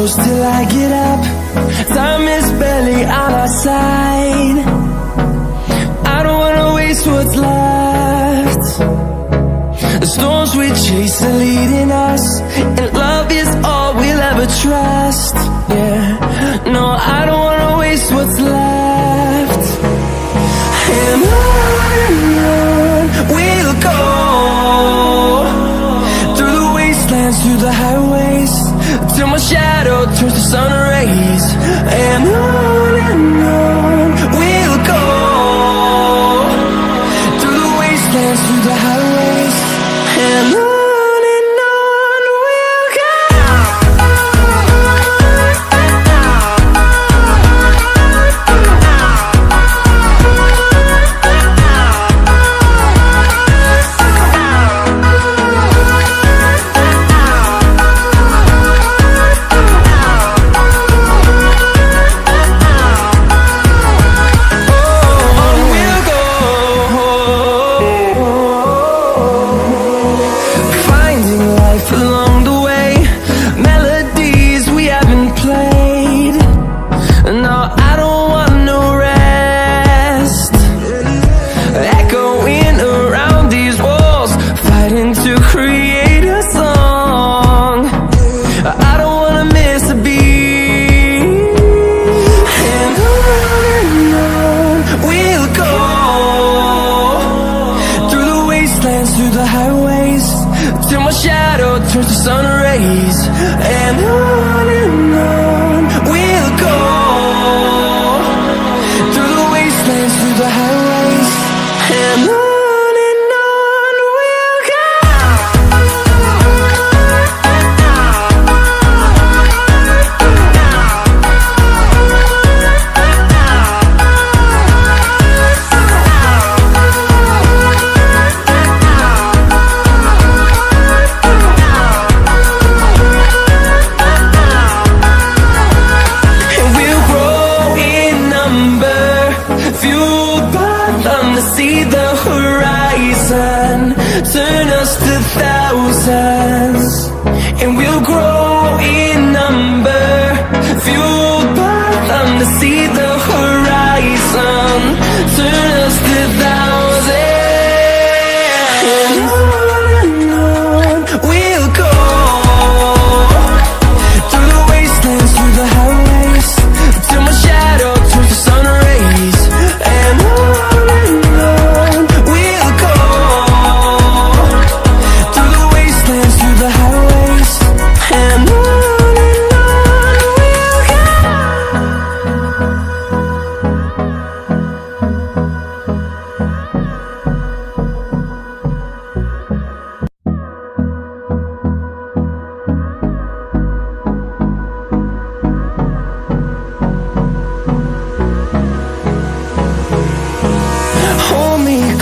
close till I get up. Time is barely on our side. I don't wanna waste what's left. The storms we chase are leading us, and love is all we'll ever trust. Yeah, no, I don't wanna waste what's left. And on we'll go, through the wastelands, through the highways, till my shadow turns to sun rays. And on we'll go, through the wastelands, through the highways, and on we'll go. Through the highways, till my shadow turns to sun rays. And on we'll go, through the wastelands, through the highways, and on we'll go. See the horizon, turn us to thousands, and we'll grow in number, fueled by them. To see the horizon, turn us to thousands, and on we'll go, through the wastelands, through the highways, till my shadow turns to sun rays. And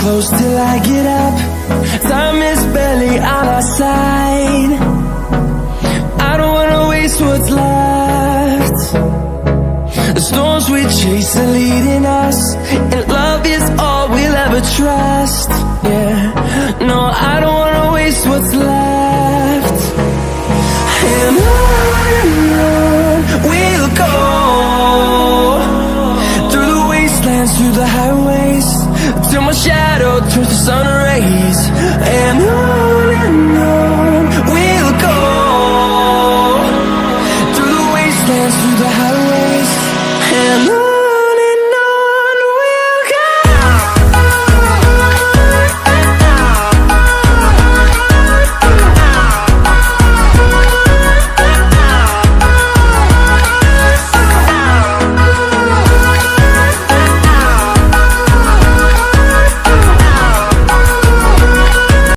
close till I get up. Time is barely on our side. I don't wanna waste what's left. The storms we chase are leading us, and love is all we'll ever trust. Yeah, no, I don't wanna waste what's left. And on we'll go,